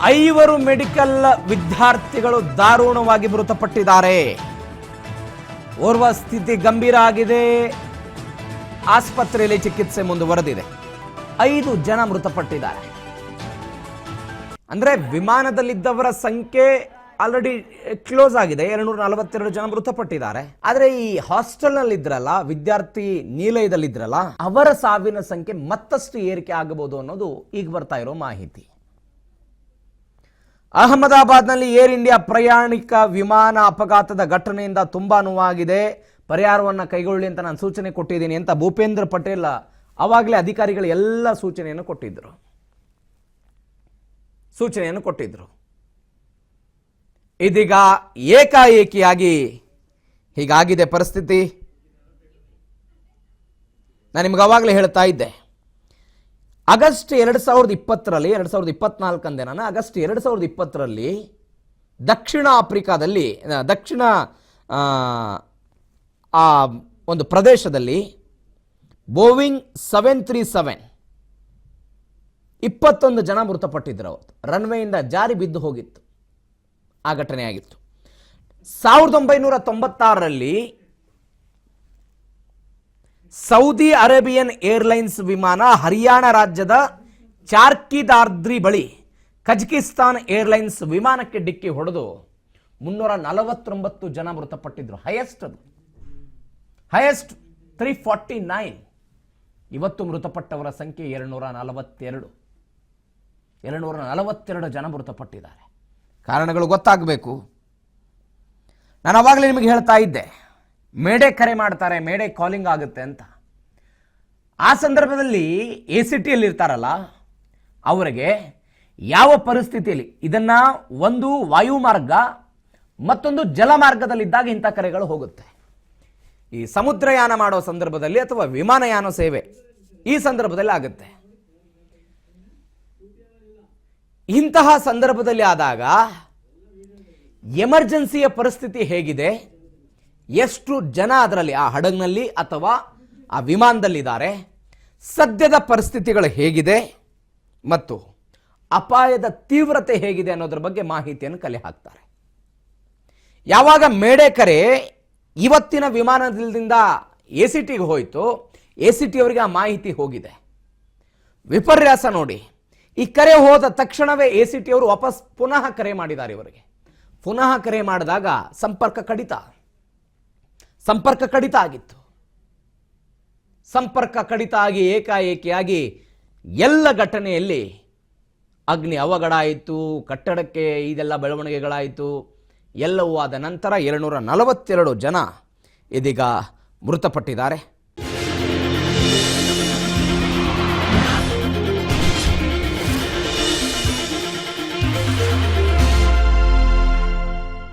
5 medical ವಿದ್ಯಾರ್ಥಿಗಳು ದಾರುಣವಾಗಿ ಮೃತಪಟ್ಟಿದ್ದಾರೆ. ಓರ್ವ ಸ್ಥಿತಿ ಗಂಭೀರ ಆಗಿದೆ, ಆಸ್ಪತ್ರೆಯಲ್ಲಿ ಚಿಕಿತ್ಸೆ ಮುಂದುವರೆದಿದೆ. 5 ಜನ ಮೃತಪಟ್ಟಿದ್ದಾರೆ. ಅಂದ್ರೆ ವಿಮಾನದಲ್ಲಿದ್ದವರ ಸಂಖ್ಯೆ ಆಲ್ರೆಡಿ ಕ್ಲೋಸ್ ಆಗಿದೆ. 242 ಜನ ಮೃತಪಟ್ಟಿದ್ದಾರೆ. ಆದ್ರೆ ಈ ಹಾಸ್ಟೆಲ್ನಲ್ಲಿದ್ರಲ್ಲ, ವಿದ್ಯಾರ್ಥಿ ನಿಲಯದಲ್ಲಿದ್ರಲ್ಲ, ಅವರ ಸಾವಿನ ಸಂಖ್ಯೆ ಮತ್ತಷ್ಟು ಏರಿಕೆ ಆಗಬಹುದು ಅನ್ನೋದು ಈಗ ಬರ್ತಾ ಇರೋ ಮಾಹಿತಿ. ಅಹಮದಾಬಾದ್ನಲ್ಲಿ ಏರ್ ಇಂಡಿಯಾ ಪ್ರಯಾಣಿಕ ವಿಮಾನ ಅಪಘಾತದ ಘಟನೆಯಿಂದ ತುಂಬಾ ನೋವಾಗಿದೆ. ಪರಿಹಾರವನ್ನು ಕೈಗೊಳ್ಳಿ ಅಂತ ನಾನು ಸೂಚನೆ ಕೊಟ್ಟಿದ್ದೀನಿ ಅಂತ ಭೂಪೇಂದ್ರ ಪಟೇಲ್ ಅವಾಗಲೇ ಅಧಿಕಾರಿಗಳು ಎಲ್ಲ ಸೂಚನೆಯನ್ನು ಕೊಟ್ಟಿದ್ರು. ಇದೀಗ ಏಕಾಏಕಿಯಾಗಿ ಹೀಗಾಗಿದೆ ಪರಿಸ್ಥಿತಿ. ನಾನು ನಿಮ್ಗೆ ಅವಾಗಲೇ ಹೇಳ್ತಾ ಇದ್ದೆ, ಆಗಸ್ಟ್ 2020ರಲ್ಲಿ 2024 ಅಂದೆ ನಾನು. ಆಗಸ್ಟ್ 2020ರಲ್ಲಿ ದಕ್ಷಿಣ ಆಫ್ರಿಕಾದಲ್ಲಿ ಆ ಒಂದು ಪ್ರದೇಶದಲ್ಲಿ ಬೋಯಿಂಗ್ 737 21 ಜನ ಮೃತಪಟ್ಟಿದ್ರು. ಅವತ್ತು ರನ್ವೇಯಿಂದ ಜಾರಿ ಬಿದ್ದು ಹೋಗಿತ್ತು. ಆ ಘಟನೆ ಆಗಿತ್ತು. 1996ರಲ್ಲಿ ಸೌದಿ ಅರೇಬಿಯನ್ ಏರ್ಲೈನ್ಸ್ ವಿಮಾನ ಹರಿಯಾಣ ರಾಜ್ಯದ ಚಾರ್ಕಿದಾರ್ದ್ರಿ ಬಳಿ ಕಜಕಿಸ್ತಾನ್ ಏರ್ಲೈನ್ಸ್ ವಿಮಾನಕ್ಕೆ ಡಿಕ್ಕಿ ಹೊಡೆದು 349 ಜನ ಮೃತಪಟ್ಟಿದ್ರು. ಹೈಯೆಸ್ಟ್ 349. ಇವತ್ತು ಮೃತಪಟ್ಟವರ ಸಂಖ್ಯೆ 242 ಜನ ಮೃತಪಟ್ಟಿದ್ದಾರೆ. ಕಾರಣಗಳು ಗೊತ್ತಾಗಬೇಕು. ನಾನು ಅವಾಗಲೇ ನಿಮಗೆ ಹೇಳ್ತಾ ಇದ್ದೆ, ಮೇಡೆ ಕರೆ ಮಾಡ್ತಾರೆ, ಮೇಡೆ ಕಾಲಿಂಗ್ ಆಗುತ್ತೆ ಅಂತ. ಆ ಸಂದರ್ಭದಲ್ಲಿ ACTಯಲ್ಲಿ ಇರ್ತಾರಲ್ಲ, ಅವರಿಗೆ ಯಾವ ಪರಿಸ್ಥಿತಿಯಲ್ಲಿ ಇದನ್ನ ಒಂದು ವಾಯುಮಾರ್ಗ ಮತ್ತೊಂದು ಜಲಮಾರ್ಗದಲ್ಲಿದ್ದಾಗ ಇಂಥ ಕರೆಗಳು ಹೋಗುತ್ತೆ. ಈ ಸಮುದ್ರಯಾನ ಮಾಡೋ ಸಂದರ್ಭದಲ್ಲಿ ಅಥವಾ ವಿಮಾನಯಾನ ಸೇವೆ ಈ ಸಂದರ್ಭದಲ್ಲಿ ಆಗುತ್ತೆ. ಇಂತಹ ಸಂದರ್ಭದಲ್ಲಿ ಆದಾಗ ಎಮರ್ಜೆನ್ಸಿಯ ಪರಿಸ್ಥಿತಿ ಹೇಗಿದೆ, ಎಷ್ಟು ಜನ ಅದರಲ್ಲಿ ಆ ಹಡಗಿನಲ್ಲಿ ಅಥವಾ ಆ ವಿಮಾನದಲ್ಲಿದ್ದಾರೆ, ಸದ್ಯದ ಪರಿಸ್ಥಿತಿಗಳು ಹೇಗಿದೆ ಮತ್ತು ಅಪಾಯದ ತೀವ್ರತೆ ಹೇಗಿದೆ ಅನ್ನೋದ್ರ ಬಗ್ಗೆ ಮಾಹಿತಿಯನ್ನು ಕಲೆ ಹಾಕ್ತಾರೆ. ಯಾವಾಗ ಮೇಡೆ ಕರೆ ಇವತ್ತಿನ ವಿಮಾನದಿಂದ ACTಗೆ ಹೋಯಿತು, ACT ಅವರಿಗೆ ಆ ಮಾಹಿತಿ ಹೋಗಿದೆ. ವಿಪರ್ಯಾಸ ನೋಡಿ, ಈ ಕರೆ ಹೋದ ತಕ್ಷಣವೇ ACT ಅವರು ವಾಪಸ್ ಪುನಃ ಕರೆ ಮಾಡಿದ್ದಾರೆ ಇವರಿಗೆ. ಪುನಃ ಕರೆ ಮಾಡಿದಾಗ ಸಂಪರ್ಕ ಕಡಿತ ಆಗಿತ್ತು. ಸಂಪರ್ಕ ಕಡಿತ ಆಗಿ ಏಕಾಏಕಿಯಾಗಿ ಎಲ್ಲ ಘಟನೆಯಲ್ಲಿ ಅಗ್ನಿ ಅವಘಡ ಆಯಿತು, ಕಟ್ಟಡಕ್ಕೆ ಇದೆಲ್ಲ ಬೆಳವಣಿಗೆಗಳಾಯಿತು. ಎಲ್ಲವೂ ಆದ ನಂತರ 242 ಜನ ಇದೀಗ ಮೃತಪಟ್ಟಿದ್ದಾರೆ.